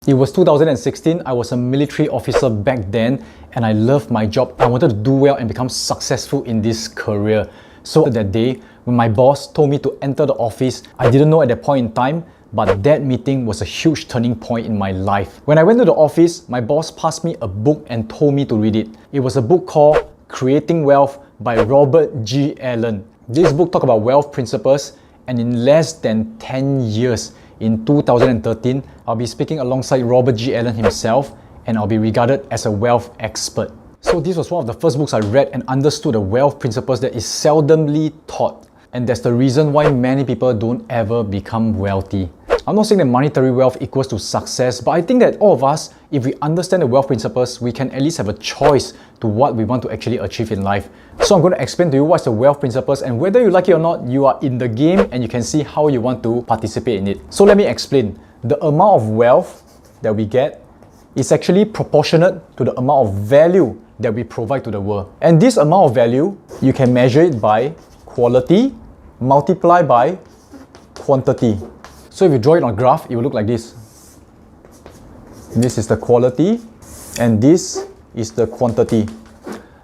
It was 2016, I was a military officer back then and I loved my job. I wanted to do well and become successful in this career. So that day, when my boss told me to enter the office, I didn't know at that point in time, but that meeting was a huge turning point in my life. When I went to the office, my boss passed me a book and told me to read it. It was a book called Creating Wealth by Robert G. Allen. This book talks about wealth principles, and in less than 10 years, in 2013, I'll be speaking alongside Robert G. Allen himself, and I'll be regarded as a wealth expert. So this was one of the first books I read and understood the wealth principles that is seldomly taught. And that's the reason why many people don't ever become wealthy. I'm not saying that monetary wealth equals to success, but I think that all of us, if we understand the wealth principles, we can at least have a choice to what we want to actually achieve in life. So I'm going to explain to you what's the wealth principles, and whether you like it or not, you are in the game and you can see how you want to participate in it. So let me explain. The amount of wealth that we get is actually proportionate to the amount of value that we provide to the world. And this amount of value, you can measure it by quality multiplied by quantity. So if you draw it on a graph, it will look like this. This is the quality and this is the quantity.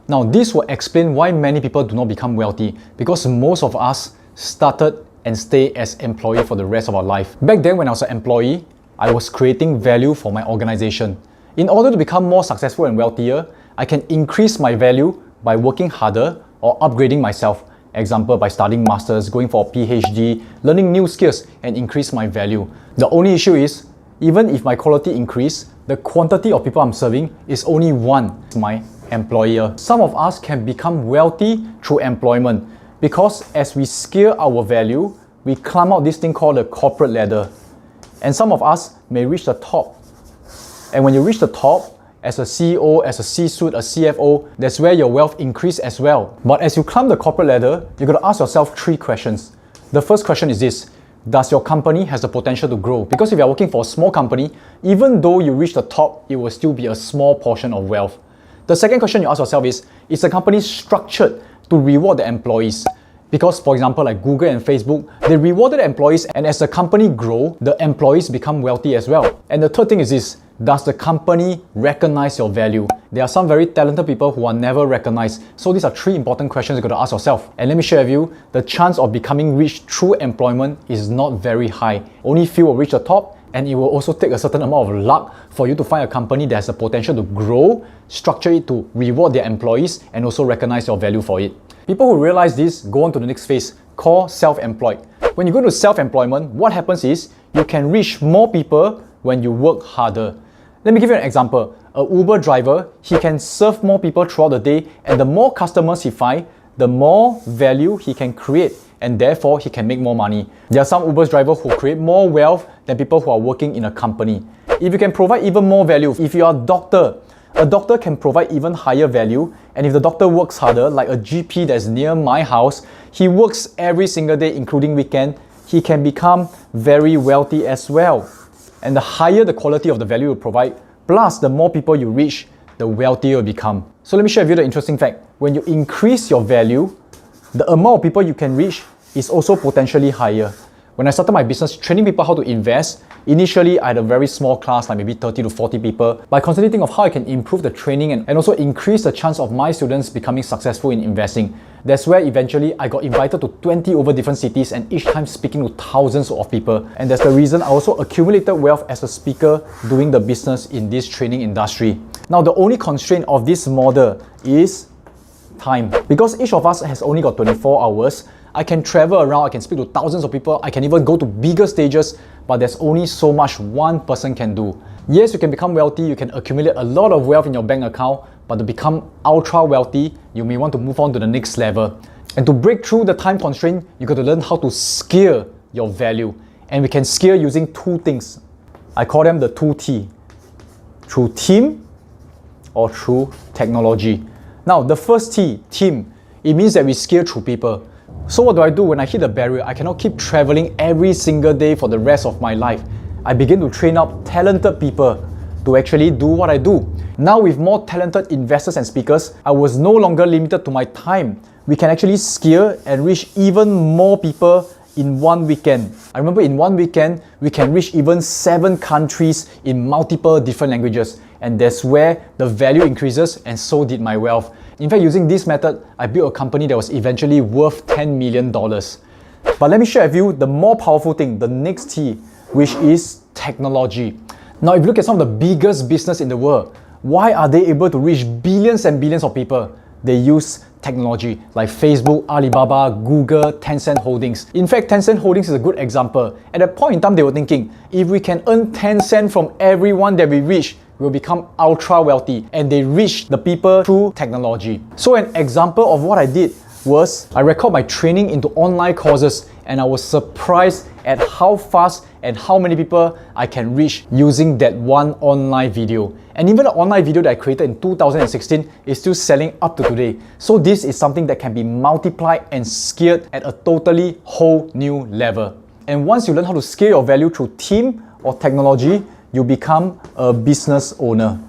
Now this will explain why many people do not become wealthy, because most of us started and stay as employee for the rest of our life. Back then when I was an employee, I was creating value for my organization. In order to become more successful and wealthier, I can increase my value by working harder or upgrading myself. Example, by studying masters, going for a PhD, learning new skills and increase my value. The only issue is, even if my quality increase, the quantity of people I'm serving is only one, my employer. Some of us can become wealthy through employment because as we scale our value, we climb out this thing called the corporate ladder. And some of us may reach the top. And when you reach the top, as a CEO, as a C-suite, a CFO, that's where your wealth increase as well. But as you climb the corporate ladder, you're going to ask yourself 3 questions. The first question is this: does your company has the potential to grow? Because if you're working for a small company, even though you reach the top, it will still be a small portion of wealth. The second question you ask yourself is the company structured to reward the employees? Because for example, like Google and Facebook, they rewarded the employees, and as the company grow, the employees become wealthy as well. And the third thing is this: does the company recognize your value? There are some very talented people who are never recognized. So these are 3 important questions you've got to ask yourself. And let me share with you, the chance of becoming rich through employment is not very high. Only few will reach the top, and it will also take a certain amount of luck for you to find a company that has the potential to grow, structure it to reward their employees, and also recognize your value for it. People who realize this go on to the next phase, called self-employed. When you go to self-employment, what happens is you can reach more people when you work harder. Let me give you an example. A Uber driver, he can serve more people throughout the day, and the more customers he finds, the more value he can create, and therefore he can make more money. There are some Uber drivers who create more wealth than people who are working in a company. If you can provide even more value, if you are a doctor can provide even higher value, and if the doctor works harder, like a GP that's near my house, he works every single day including weekend, he can become very wealthy as well. And the higher the quality of the value you provide, plus the more people you reach, the wealthier you become. So let me share with you the interesting fact. When you increase your value, the amount of people you can reach is also potentially higher. When I started my business training people how to invest, initially I had a very small class, like maybe 30 to 40 people. But I constantly think of how I can improve the training and also increase the chance of my students becoming successful in investing. That's where eventually I got invited to 20 over different cities, and each time speaking to thousands of people. And that's the reason I also accumulated wealth as a speaker doing the business in this training industry. Now the only constraint of this model is time. Because each of us has only got 24 hours, I can travel around, I can speak to thousands of people, I can even go to bigger stages, but there's only so much one person can do. Yes, you can become wealthy, you can accumulate a lot of wealth in your bank account, but to become ultra wealthy, you may want to move on to the next level. And to break through the time constraint, you got to learn how to scale your value. And we can scale using 2 things. I call them the 2 T. Through team or through technology. Now, the first T, team, it means that we scale through people. So what do I do when I hit a barrier? I cannot keep traveling every single day for the rest of my life. I begin to train up talented people to actually do what I do. Now with more talented investors and speakers, I was no longer limited to my time. We can actually scale and reach even more people in one weekend. I remember in one weekend, we can reach even 7 countries in multiple different languages. And that's where the value increases, and so did my wealth. In fact, using this method, I built a company that was eventually worth $10 million. But let me share with you the more powerful thing, the next T, which is technology. Now, if you look at some of the biggest business in the world, why are they able to reach billions and billions of people? They use technology like Facebook, Alibaba, Google, Tencent Holdings. In fact, Tencent Holdings is a good example. At that point in time, they were thinking, if we can earn 10 cents from everyone that we reach, we'll become ultra wealthy. And they reached the people through technology. So an example of what I did was I record my training into online courses, and I was surprised at how fast and how many people I can reach using that one online video. And even the online video that I created in 2016 is still selling up to today. So this is something that can be multiplied and scaled at a totally whole new level. And once you learn how to scale your value through team or technology, you become a business owner.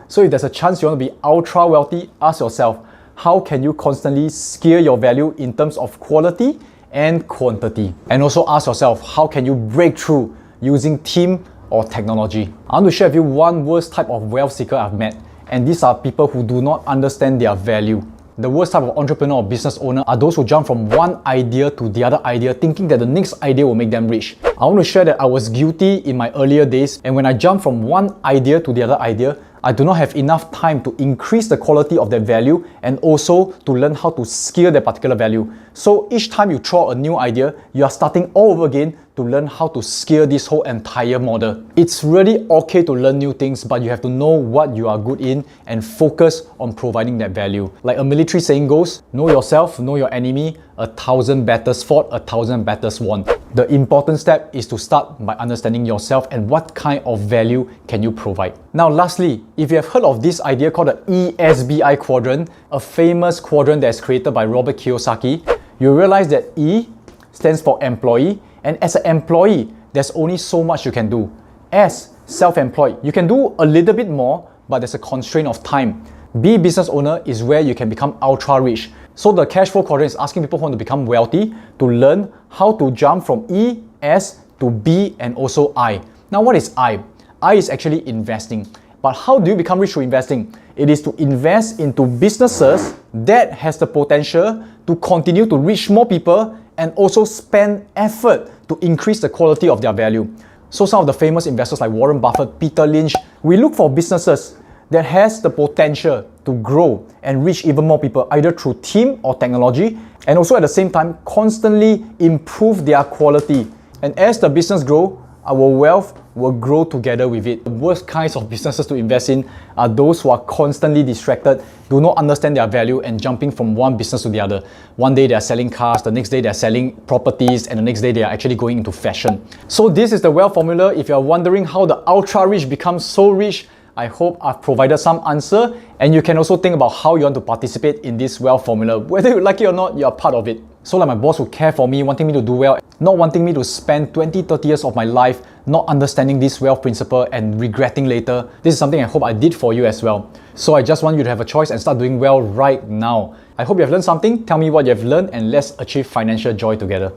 So if there's a chance you want to be ultra wealthy, ask yourself, how can you constantly scale your value in terms of quality and quantity? And also ask yourself, how can you break through using team or technology? I want to share with you one worst type of wealth seeker I've met, and these are people who do not understand their value. The worst type of entrepreneur or business owner are those who jump from one idea to the other idea, thinking that the next idea will make them rich. I want to share that I was guilty in my earlier days, and when I jumped from one idea to the other idea, I do not have enough time to increase the quality of that value and also to learn how to scale that particular value. So each time you throw a new idea, you are starting all over again to learn how to scale this whole entire model. It's really okay to learn new things, but you have to know what you are good in and focus on providing that value. Like a military saying goes, know yourself, know your enemy, 1,000 battles fought, 1,000 battles won. The important step is to start by understanding yourself and what kind of value can you provide. Now lastly, if you have heard of this idea called the ESBI quadrant, a famous quadrant that's created by Robert Kiyosaki, you realize that E stands for employee, and as an employee, there's only so much you can do. As self-employed, you can do a little bit more, but there's a constraint of time. B business owner is where you can become ultra rich. So the cash flow quadrant is asking people who want to become wealthy to learn how to jump from E, S to B and also I. Now what is I? I is actually investing. But how do you become rich through investing? It is to invest into businesses that has the potential to continue to reach more people and also spend effort to increase the quality of their value. So some of the famous investors like Warren Buffett, Peter Lynch, we look for businesses that has the potential to grow and reach even more people, either through team or technology, and also at the same time constantly improve their quality. And as the business grow, our wealth will grow together with it. The worst kinds of businesses to invest in are those who are constantly distracted, do not understand their value, and jumping from one business to the other. One day they are selling cars, the next day they are selling properties, and the next day they are actually going into fashion. So this is the wealth formula. If you are wondering how the ultra rich become so rich, I hope I've provided some answer, and you can also think about how you want to participate in this wealth formula. Whether you like it or not, you are part of it. So like my boss who care for me, wanting me to do well, not wanting me to spend 20-30 years of my life not understanding this wealth principle and regretting later. This is something I hope I did for you as well. So I just want you to have a choice and start doing well right now. I hope you have learned something. Tell me what you have learned and let's achieve financial joy together.